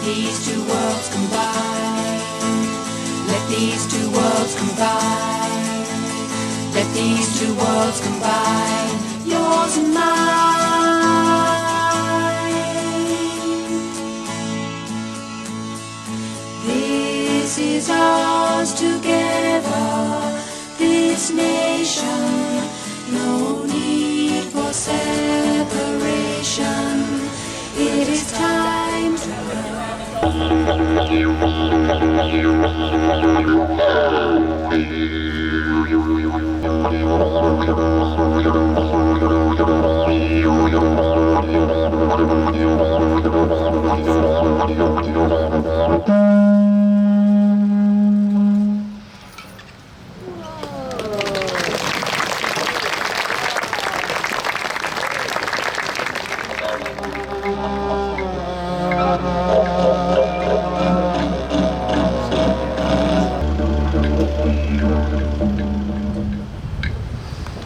these two worlds combine. Let these two worlds combine. Let these two worlds combine. Yours and mine. This is ours together, this nation. No need for separation. It is time to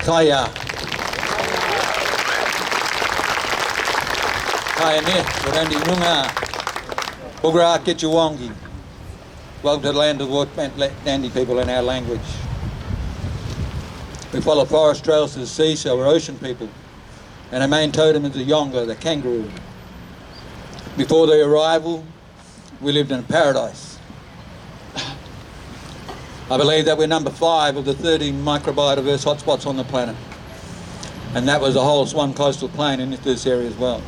Kaya. Kaya ni, Wardandi Nunga, Bogra Kitchawangi. Welcome to the land of the Wardandi people in our language. We follow forest trails to the sea, so we're ocean people. And our main totem is the yonga, the kangaroo. Before their arrival, we lived in paradise. I believe that we're number 5 of the 30 microbiodiverse hotspots on the planet. And that was the whole Swan coastal plain in this area as well.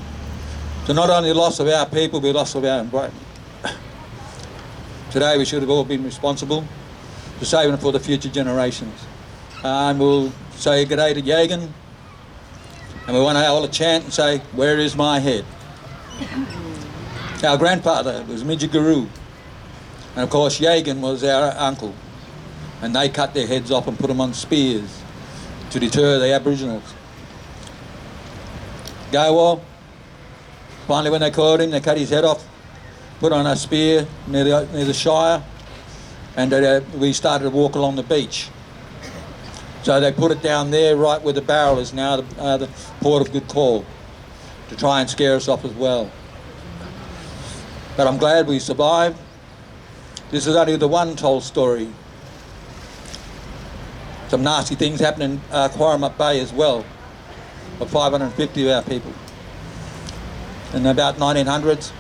So not only loss of our people, but loss of our environment. Today we should have all been responsible for saving it for the future generations. And we'll say g'day to Yagan, and we want to all chant and say, where is my head? Our grandfather was Midjiguru, and of course Yagan was our uncle. And they cut their heads off and put them on spears to deter the Aboriginals. Gawa, finally when they caught him, they cut his head off, put on a spear near the Shire, and we started to walk along the beach. So they put it down there right where the barrel is now, the port of good call, to try and scare us off as well. But I'm glad we survived. This is only the one told story. Some nasty things happened in Quarramup Bay as well, of 550 of our people. In about 1900s,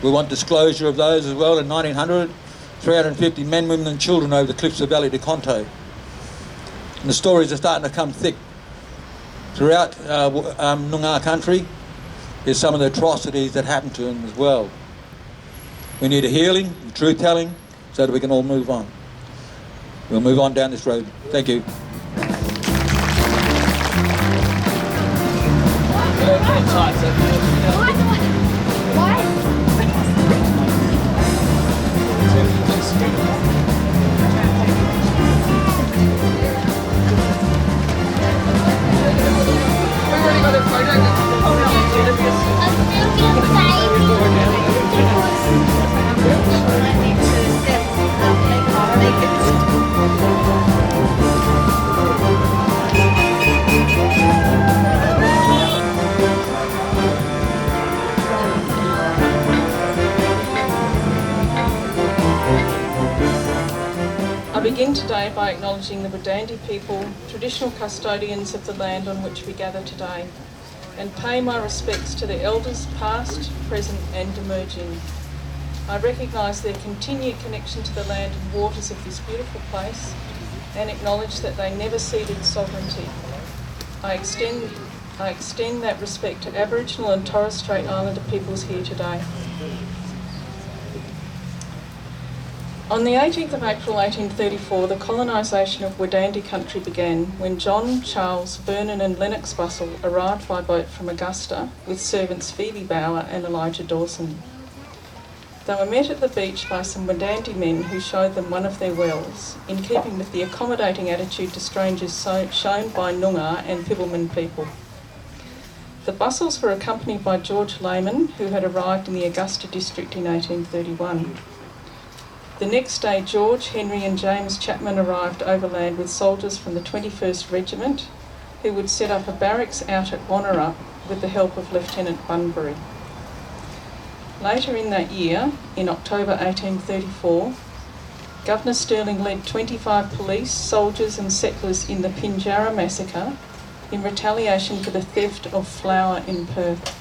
we want disclosure of those as well. In 1900, 350 men, women and children over the cliffs of Valley de Conto. And the stories are starting to come thick. Throughout Noongar country, there's some of the atrocities that happened to them as well. We need a healing, truth-telling, so that we can all move on. We'll move on down this road. Thank you. I begin today by acknowledging the Wardandi people, traditional custodians of the land on which we gather today, and pay my respects to the elders past, present and emerging. I recognise their continued connection to the land and waters of this beautiful place and acknowledge that they never ceded sovereignty. I extend that respect to Aboriginal and Torres Strait Islander peoples here today. On the 18th of April 1834, the colonisation of Wardandi country began when John, Charles, Vernon and Lennox Bussell arrived by boat from Augusta with servants Phoebe Bower and Elijah Dawson. They were met at the beach by some Wardandi men who showed them one of their wells, in keeping with the accommodating attitude to strangers shown by Noongar and Pibbleman people. The Bussells were accompanied by George Lehman, who had arrived in the Augusta district in 1831. The next day, George, Henry and James Chapman arrived overland with soldiers from the 21st Regiment, who would set up a barracks out at Wannerup with the help of Lieutenant Bunbury. Later in that year, in October 1834, Governor Stirling led 25 police, soldiers and settlers in the Pinjarra massacre in retaliation for the theft of flour in Perth.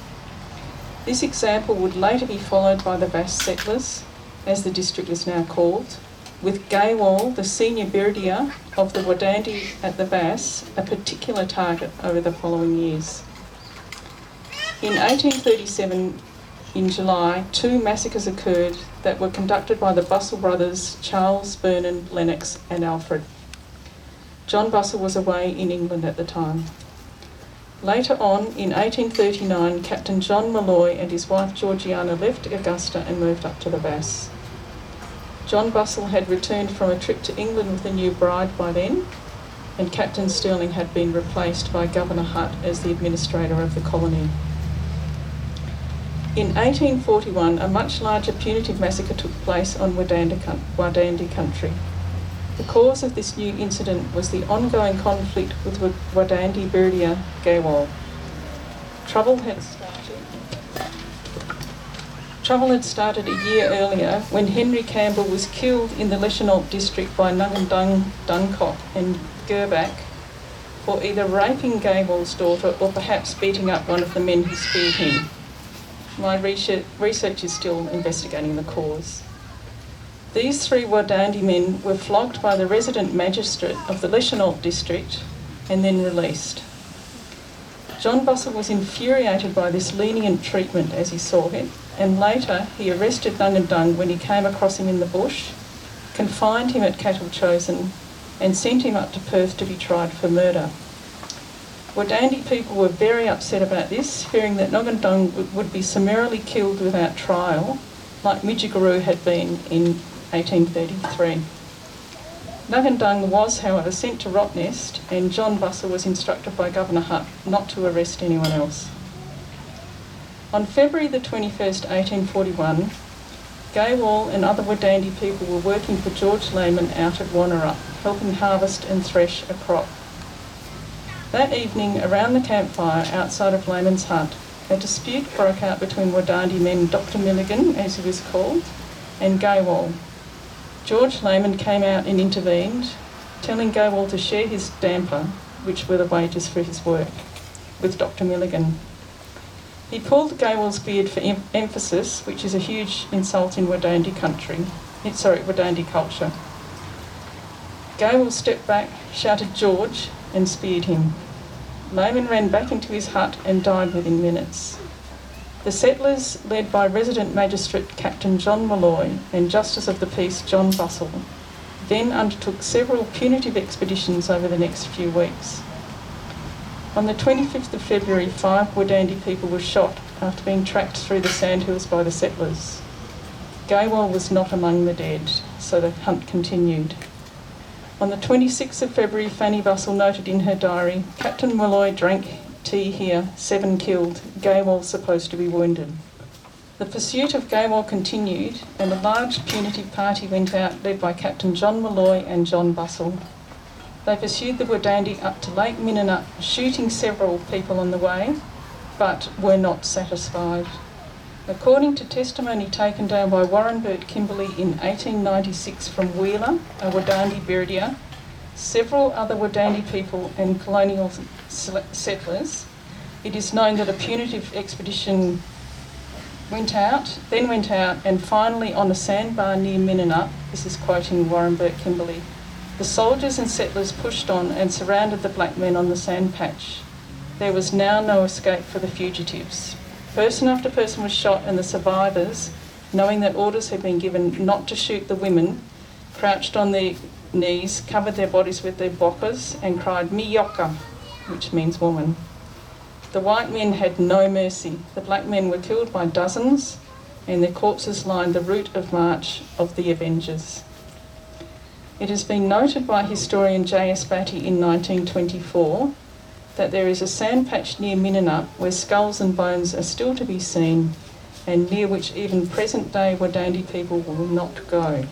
This example would later be followed by the Bass settlers, as the district is now called, with Gaywal, the senior Biridia of the Wardandi at the Bass, a particular target over the following years. In 1837, in July, 2 massacres occurred that were conducted by the Bussell brothers, Charles, Vernon, Lennox and Alfred. John Bussell was away in England at the time. Later on, in 1839, Captain John Malloy and his wife Georgiana left Augusta and moved up to the Bass. John Bussell had returned from a trip to England with a new bride by then, and Captain Stirling had been replaced by Governor Hutt as the administrator of the colony. In 1841, a much larger punitive massacre took place on Wardandi country. The cause of this new incident was the ongoing conflict with Wardandi Boodja Gaywal. Trouble had started a year earlier when Henry Campbell was killed in the Leschenault district by Nugandung, Duncock and Gerback for either raping Gaywal's daughter or perhaps beating up one of the men who speared him. My research is still investigating the cause. These 3 Wardandi men were flogged by the resident magistrate of the Leschenault district and then released. John Bussell was infuriated by this lenient treatment as he saw it, and later he arrested Nugandung when he came across him in the bush, confined him at Cattle Chosen and sent him up to Perth to be tried for murder. Wardandi people were very upset about this, fearing that Nugandung would be summarily killed without trial, like Midjigaroo had been in 1833. Nugandung was, however, sent to Rottnest, and John Bussell was instructed by Governor Hutt not to arrest anyone else. On February the 21st, 1841, Gaywal and other Wardandi people were working for George Lehman out at Wannerup, helping harvest and thresh a crop. That evening, around the campfire outside of Lehman's hut, a dispute broke out between Wardandi men Dr. Milligan, as he was called, and Gaywal. George Lehman came out and intervened, telling Gaywal to share his damper, which were the wages for his work, with Dr. Milligan. He pulled Gaywal's beard for emphasis, which is a huge insult in Wardandi culture. Gaywal stepped back, shouted George, and speared him. Lehman ran back into his hut and died within minutes. The settlers, led by resident magistrate Captain John Malloy and Justice of the Peace John Bussell, then undertook several punitive expeditions over the next few weeks. On the 25th of February, 5 Wardandi people were shot after being tracked through the sandhills by the settlers. Gaywal was not among the dead, so the hunt continued. On the 26th of February, Fanny Bussell noted in her diary, Captain Malloy drank tea here, 7 killed, Gaywal supposed to be wounded. The pursuit of Gaywal continued, and a large punitive party went out led by Captain John Malloy and John Bussell. They pursued the Wardandi up to Lake Minninup, shooting several people on the way, but were not satisfied. According to testimony taken down by Warren Burt Kimberley in 1896 from Wheeler, a Wardandi Biridia, several other Wardandi people and colonial settlers, it is known that a punitive expedition went out, and finally on a sandbar near Minninup, this is quoting Warren Burt Kimberley, the soldiers and settlers pushed on and surrounded the black men on the sand patch. There was now no escape for the fugitives. Person after person was shot, and the survivors, knowing that orders had been given not to shoot the women, crouched on their knees, covered their bodies with their boppers and cried "Miyoka," which means woman. The white men had no mercy. The black men were killed by dozens, and their corpses lined the route of march of the Avengers. It has been noted by historian J.S. Batty in 1924 that there is a sand patch near Minninup where skulls and bones are still to be seen, and near which even present-day Wardandi people will not go.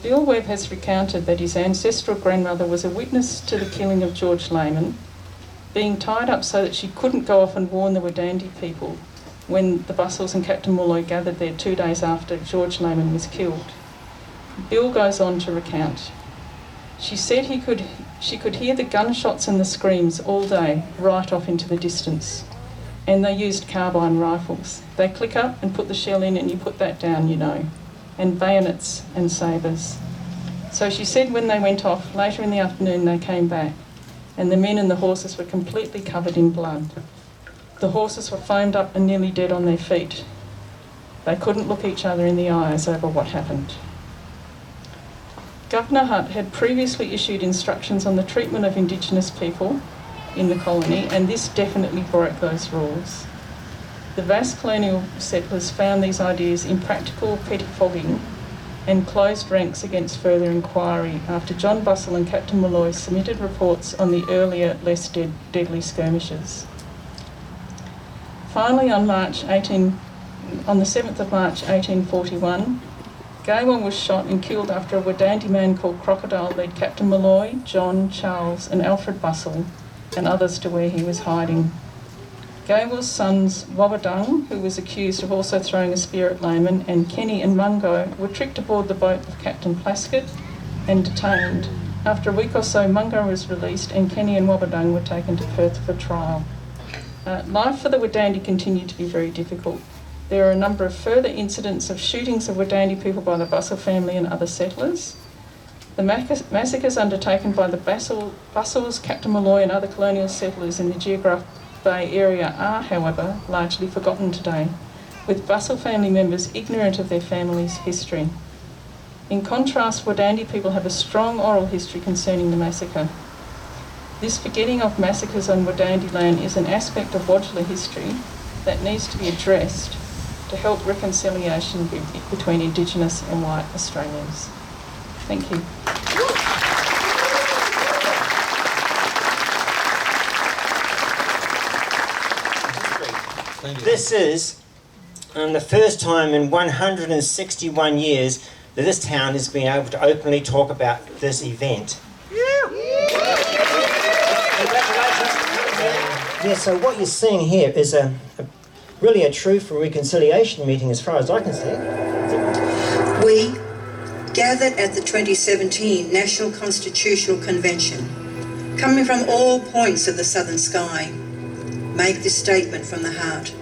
Bill Webb has recounted that his ancestral grandmother was a witness to the killing of George Lehman, being tied up so that she couldn't go off and warn the Wardandi people. when the Bussels and Captain Molloy gathered there 2 days after George Lehman was killed. Bill goes on to recount. She said she could hear the gunshots and the screams all day, right off into the distance. And they used carbine rifles. They click up and put the shell in and you put that down, you know. And bayonets and sabres. So she said when they went off, later in the afternoon they came back and the men and the horses were completely covered in blood. The horses were foamed up and nearly dead on their feet. They couldn't look each other in the eyes over what happened. Governor Hutt had previously issued instructions on the treatment of Indigenous people in the colony, and this definitely broke those rules. The vast colonial settlers found these ideas impractical, pettifogging, and closed ranks against further inquiry after John Bussell and Captain Molloy submitted reports on the earlier, less deadly skirmishes. Finally, on the 7th of March 1841, Gaywell was shot and killed after a Wardandi man called Crocodile led Captain Molloy, John, Charles and Alfred Bussell and others to where he was hiding. Gaywell's sons Wabadung, who was accused of also throwing a spear at Lehman, and Kenny and Mungo were tricked aboard the boat with Captain Plaskett and detained. After a week or so, Mungo was released and Kenny and Wabadung were taken to Perth for trial. Life for the Wardandi continued to be very difficult. There are a number of further incidents of shootings of Wardandi people by the Bussell family and other settlers. The massacres undertaken by the Bussells, Captain Molloy and other colonial settlers in the Geographic Bay area are, however, largely forgotten today, with Bussell family members ignorant of their family's history. In contrast, Wardandi people have a strong oral history concerning the massacre. This forgetting of massacres on Wardandi land is an aspect of Wodjila history that needs to be addressed to help reconciliation between Indigenous and white Australians. Thank you. This is the first time in 161 years that this town has been able to openly talk about this event. Yeah, so what you're seeing here is really a truth and reconciliation meeting as far as I can see. We gathered at the 2017 National Constitutional Convention, coming from all points of the southern sky, make this statement from the heart.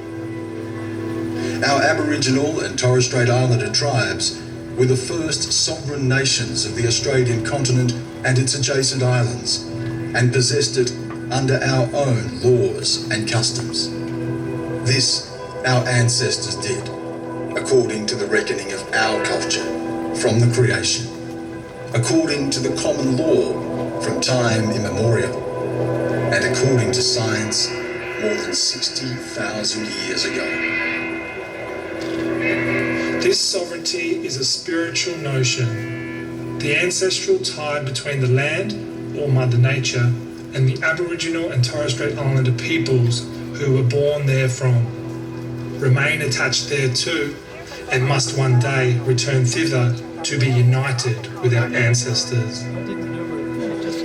Our Aboriginal and Torres Strait Islander tribes were the first sovereign nations of the Australian continent and its adjacent islands, and possessed it under our own laws and customs. This our ancestors did, according to the reckoning of our culture from the creation, according to the common law from time immemorial, and according to science more than 60,000 years ago. This sovereignty is a spiritual notion, the ancestral tie between the land, or Mother Nature, and the Aboriginal and Torres Strait Islander peoples who were born therefrom, remain attached thereto, and must one day return thither to be united with our ancestors.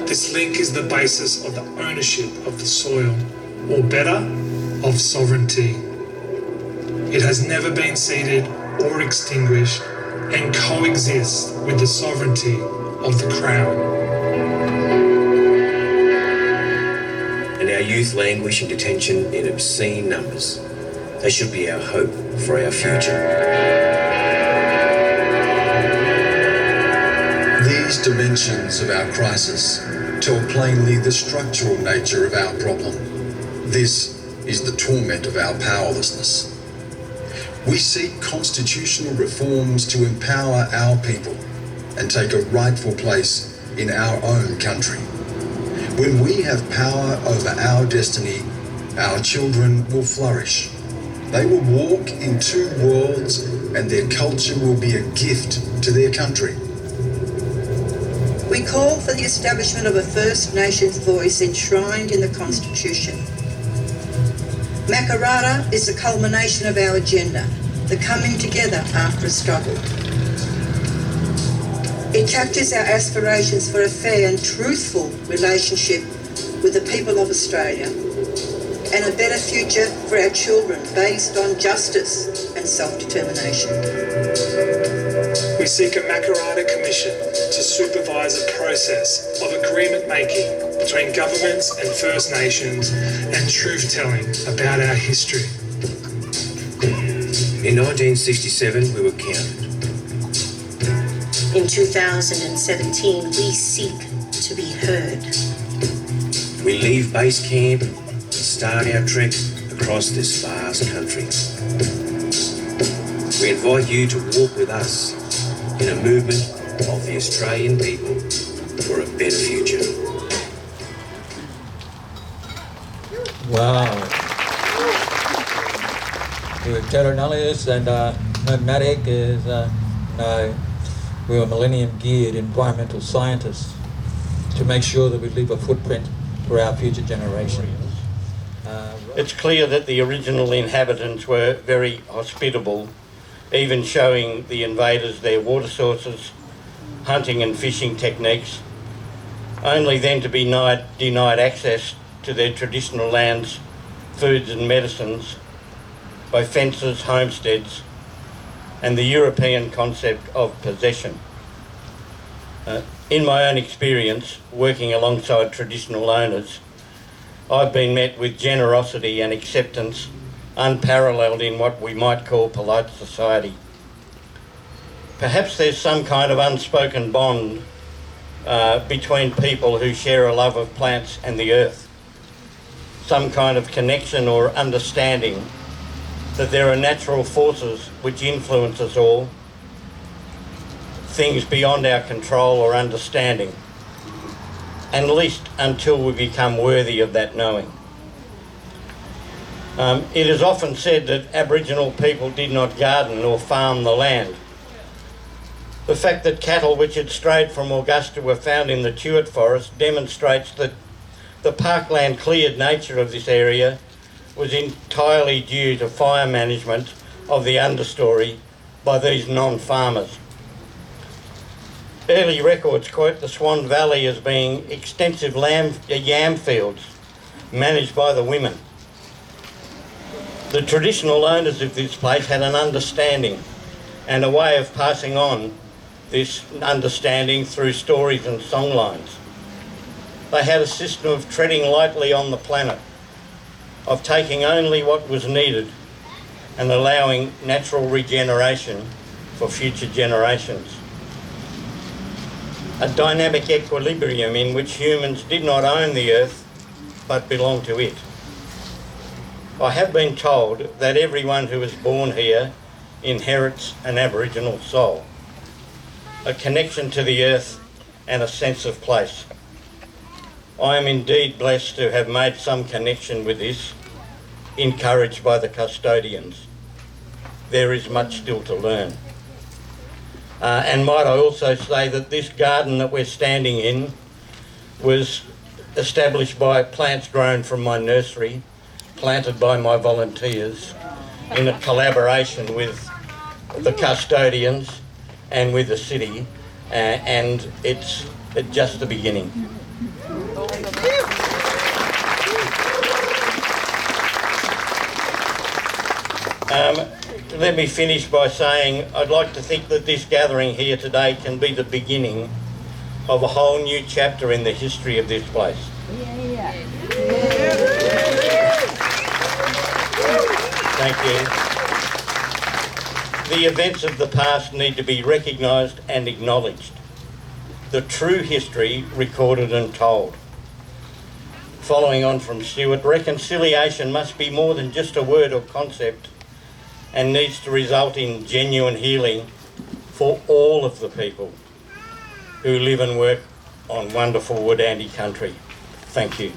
This link is the basis of the ownership of the soil, or better, of sovereignty. It has never been ceded or extinguished, and coexists with the sovereignty of the Crown. And our youth languish in detention in obscene numbers. They should be our hope for our future. These dimensions of our crisis tell plainly the structural nature of our problem. This is the torment of our powerlessness. We seek constitutional reforms to empower our people and take a rightful place in our own country. When we have power over our destiny, our children will flourish. They will walk in two worlds, and their culture will be a gift to their country. We call for the establishment of a First Nations voice enshrined in the Constitution. Makarrata is the culmination of our agenda, the coming together after a struggle. It captures our aspirations for a fair and truthful relationship with the people of Australia. and a better future for our children based on justice and self-determination. We seek a Makarrata Commission to supervise a process of agreement making between governments and First Nations and truth-telling about our history. In 1967, we were counted. In 2017, we seek to be heard. We leave base camp and start our trek across this vast country. We invite you to walk with us in a movement of the Australian people for a better future. Wow. We're Terranullius and Nomadic is we're Millennium Geared environmental scientists to make sure that we leave a footprint for our future generations. It's clear that the original inhabitants were very hospitable, even showing the invaders their water sources, hunting and fishing techniques, only then to be denied access to their traditional lands, foods and medicines by fences, homesteads, and the European concept of possession. In my own experience, working alongside traditional owners, I've been met with generosity and acceptance unparalleled in what we might call polite society. Perhaps there's some kind of unspoken bond between people who share a love of plants and the earth, some kind of connection or understanding that there are natural forces which influence us all, things beyond our control or understanding, at least until we become worthy of that knowing. It is often said that Aboriginal people did not garden or farm the land. The fact that cattle which had strayed from Augusta were found in the Tuart Forest demonstrates that the parkland cleared nature of this area was entirely due to fire management of the understory by these non-farmers. Early records quote the Swan Valley as being extensive yam fields managed by the women. The traditional owners of this place had an understanding and a way of passing on this understanding through stories and songlines. They had a system of treading lightly on the planet, of taking only what was needed and allowing natural regeneration for future generations. A dynamic equilibrium in which humans did not own the earth but belonged to it. I have been told that everyone who is born here inherits an Aboriginal soul, a connection to the earth and a sense of place. I am indeed blessed to have made some connection with this, encouraged by the custodians. There is much still to learn. And might I also say that this garden that we're standing in was established by plants grown from my nursery, planted by my volunteers in a collaboration with the custodians and with the city, and it's just the beginning. Let me finish by saying I'd like to think that this gathering here today can be the beginning of a whole new chapter in the history of this place. Thank you. The events of the past need to be recognised and acknowledged. The true history recorded and told. Following on from Stuart, reconciliation must be more than just a word or concept and needs to result in genuine healing for all of the people who live and work on wonderful Wardandi country. Thank you.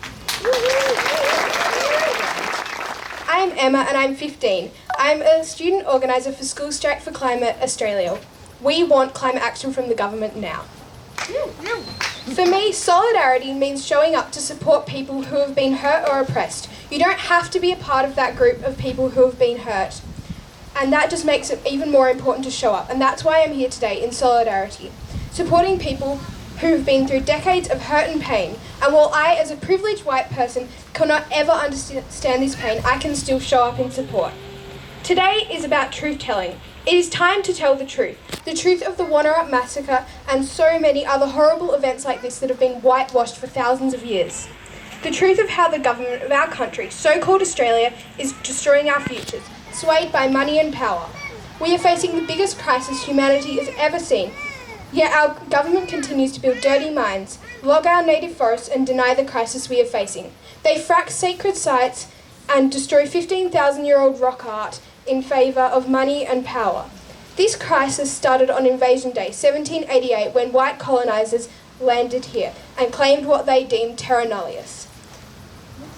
I'm Emma and I'm 15. I'm a student organiser for School Strike for Climate Australia. We want climate action from the government now. For me, solidarity means showing up to support people who have been hurt or oppressed. You don't have to be a part of that group of people who have been hurt. And that just makes it even more important to show up. And that's why I'm here today, in solidarity. Supporting people who've been through decades of hurt and pain, and while I, as a privileged white person, cannot ever understand this pain, I can still show up in support. Today is about truth-telling. It is time to tell the truth of the Wardandi massacre and so many other horrible events like this that have been whitewashed for thousands of years. The truth of how the government of our country, so-called Australia, is destroying our futures, swayed by money and power. We are facing the biggest crisis humanity has ever seen, yet our government continues to build dirty mines, log our native forests and deny the crisis we are facing. They frack sacred sites and destroy 15,000-year-old rock art in favour of money and power. This crisis started on Invasion Day, 1788, when white colonisers landed here and claimed what they deemed terra nullius.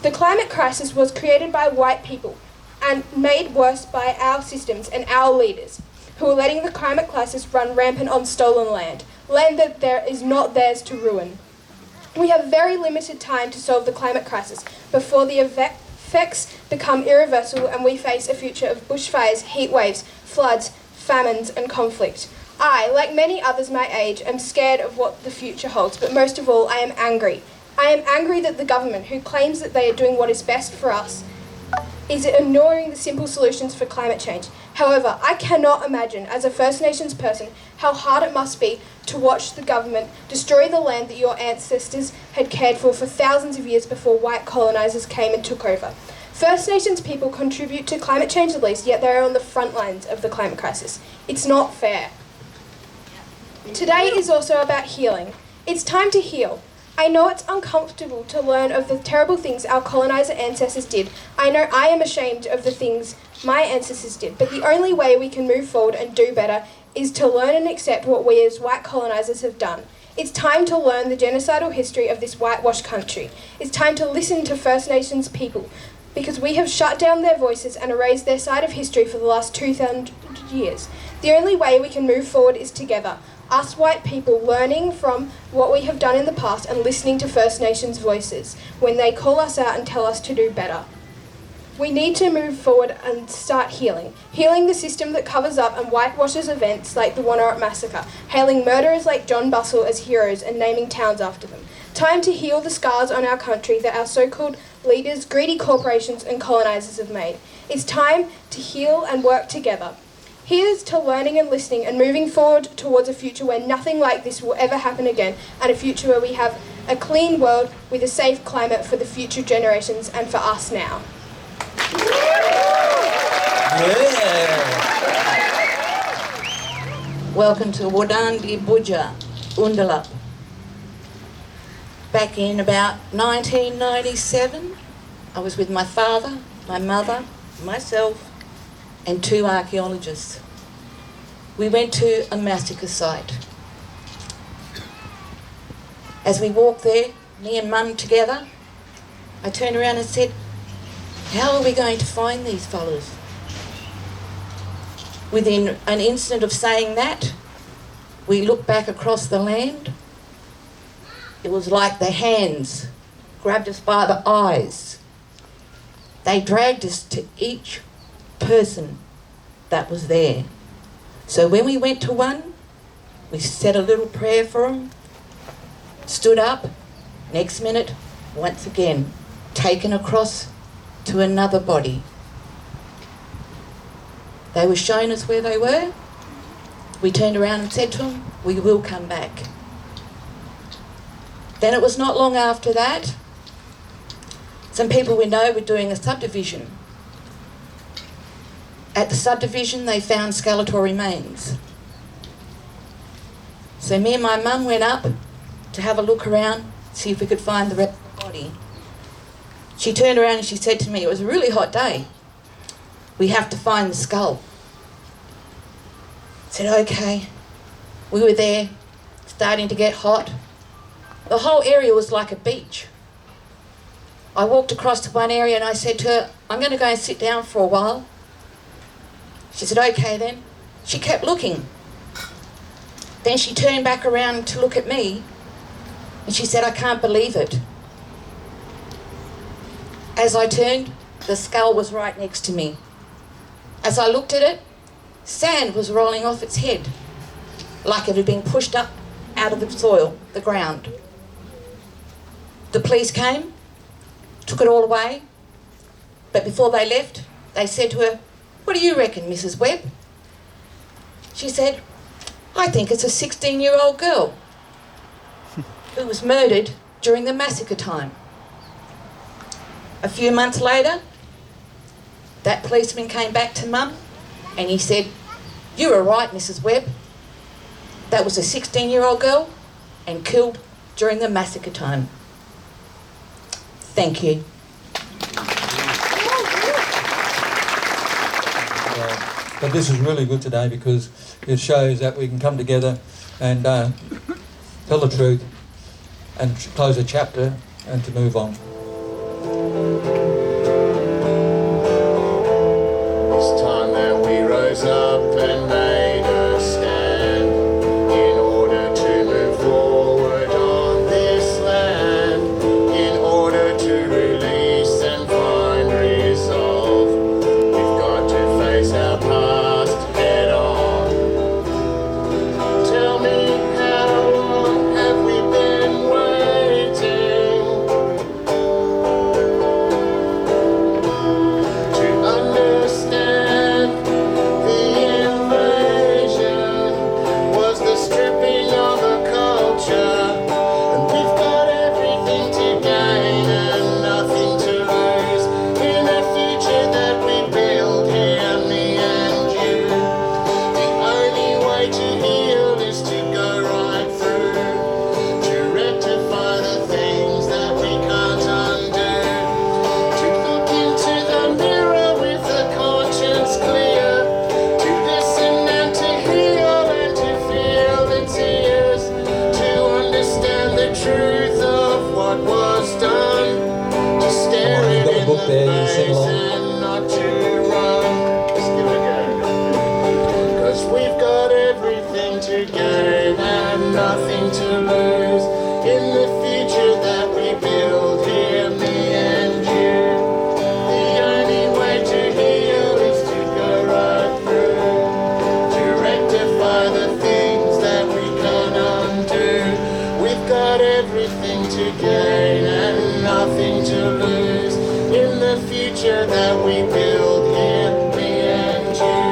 The climate crisis was created by white people and made worse by our systems and our leaders, who are letting the climate crisis run rampant on stolen land that there is not theirs to ruin. We have very limited time to solve the climate crisis before the effects become irreversible and we face a future of bushfires, heat waves, floods, famines and conflict. I, like many others my age, am scared of what the future holds, but most of all I am angry. I am angry that the government, who claims that they are doing what is best for us, is ignoring the simple solutions for climate change. However, I cannot imagine, as a First Nations person, how hard it must be to watch the government destroy the land that your ancestors had cared for thousands of years before white colonisers came and took over. First Nations people contribute to climate change at least, yet they are on the front lines of the climate crisis. It's not fair. Today is also about healing. It's time to heal. I know it's uncomfortable to learn of the terrible things our coloniser ancestors did. I know I am ashamed of the things my ancestors did, but the only way we can move forward and do better is to learn and accept what we as white colonisers have done. It's time to learn the genocidal history of this whitewashed country. It's time to listen to First Nations people, because we have shut down their voices and erased their side of history for the last 2,000 years. The only way we can move forward is together. Us white people learning from what we have done in the past and listening to First Nations voices when they call us out and tell us to do better. We need to move forward and start healing. Healing the system that covers up and whitewashes events like the Wardandi massacre, hailing murderers like John Busselton as heroes and naming towns after them. Time to heal the scars on our country that our so-called leaders, greedy corporations and colonisers have made. It's time to heal and work together. Here's to learning and listening and moving forward towards a future where nothing like this will ever happen again, and a future where we have a clean world with a safe climate for the future generations and for us now. Welcome to Wardandi Boodja, Undalap. Back in about 1997, I was with my father, my mother, myself, and 2 archaeologists. We went to a massacre site. As we walked there, me and Mum together, I turned around and said, how are we going to find these fellas? Within an instant of saying that, we looked back across the land. It was like the hands grabbed us by the eyes. They dragged us to each person that was there. So when we went to one, we said a little prayer for them, stood up, next minute, once again, taken across to another body. They were showing us where they were. We turned around and said to them, we will come back. Then it was not long after that, some people we know were doing a subdivision. At the subdivision, they found skeletal remains. So me and my mum went up to have a look around, see if we could find the rest of the body. She turned around and she said to me, it was a really hot day. We have to find the skull. I said, okay. We were there, starting to get hot. The whole area was like a beach. I walked across to one area and I said to her, I'm going to go and sit down for a while. She said, okay then. She kept looking. Then she turned back around to look at me and she said, I can't believe it. As I turned, the skull was right next to me. As I looked at it, sand was rolling off its head, like it had been pushed up out of the soil, the ground. The police came, took it all away, but before they left, they said to her, "What do you reckon, Mrs. Webb?" She said, "I think it's a 16-year-old girl who was murdered during the massacre time." A few months later, that policeman came back to Mum and he said, "You were right, Mrs. Webb. That was a 16-year-old girl and killed during the massacre time." Thank you. But this is really good today because it shows that we can come together and tell the truth and close a chapter and to move on. It's time that we rose up and made a stand in order to move forward on this land, in order to release and find resolve. We've got to face our past head on. Tell me, how long have we been waiting to understand the invasion was the stripping of a culture? And we've got everything to gain and nothing to lose in a future that we build here, me and you. The only way to heal is to go right through, to rectify the things that we can't undo, to look into the mirror with a conscience clear, to listen and to heal and to feel the tears, to understand the truth of what was done, to stare You've it got a in book the there, you sing face along. and not to run. Let's give it a go. 'Cause we've got everything to gain and nothing to lose in the future that we build here, me and you. The only way to heal is to go right through, to rectify the things that we can't undo. We've got everything to gain and nothing to lose in the future that we build here, me and you.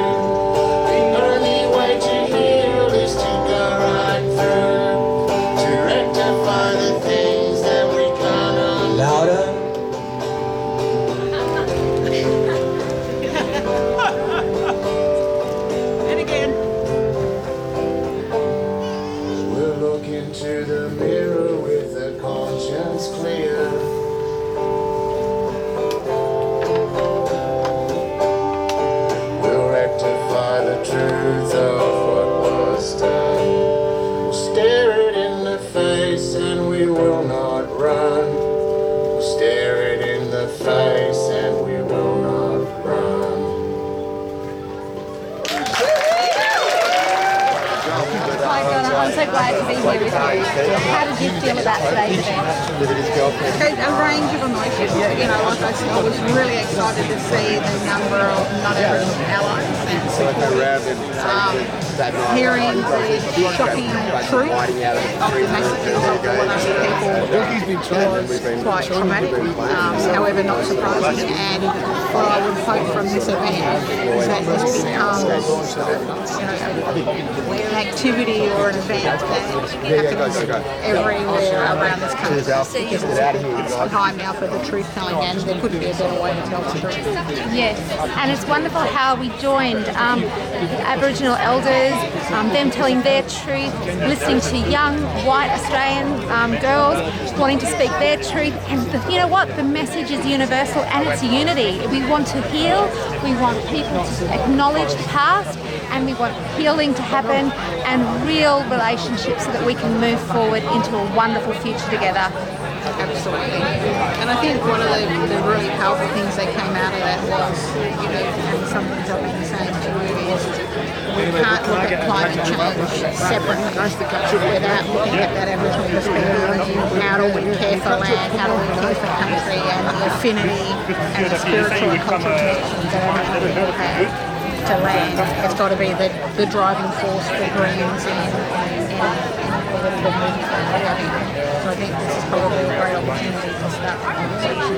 The only way to heal is to go right through, to rectify the things that we can't undo. Louder. And again. We'll look into the mirror with a conscience clear. We'll rectify the truth of what was done. We'll stare it in the face and we will not run. We'll stare it in the face and we will not run. Hi Donna, I'm so glad to be here with you. How did you feel about today's event? A range of emotions. You know, like I said, I was really excited to see the number of non-Aboriginal allies and supporters. Hearing the shocking truth of the massacres of the Wardandi people was quite traumatic, however not surprising. And what I would hope from this event is that this becomes an activity or an event that happens everywhere around this country. Because it's time now for the truth-telling, and there couldn't be a better way to tell the truth. Yes, and it's wonderful how we joined Aboriginal elders, them telling their truth, listening to young white Australian girls wanting to speak their truth, and you know what? The message is universal and it's unity. We want to heal, we want people to acknowledge the past, and we want healing to happen and real relationships so that we can move forward into a wonderful future together. Absolutely. And I think one of the really powerful things that came out of that was, you know, and some things I've been saying to you is we can't look at climate change separately without looking at that Aboriginal perspective. How do we care for land? How do we care for country and the affinity and the spiritual and cultural connections that Aboriginal people have to land? It's got to be the driving force for Greens in of movement going on. So I think this is probably a great opportunity to start the conversation.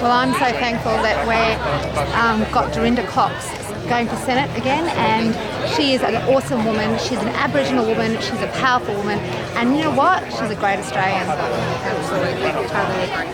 Well, I'm so thankful that we've got Dorinda Cox going for Senate again, and she is an awesome woman. She's an Aboriginal woman, she's a powerful woman, and you know what? She's a great Australian. Absolutely, totally agree.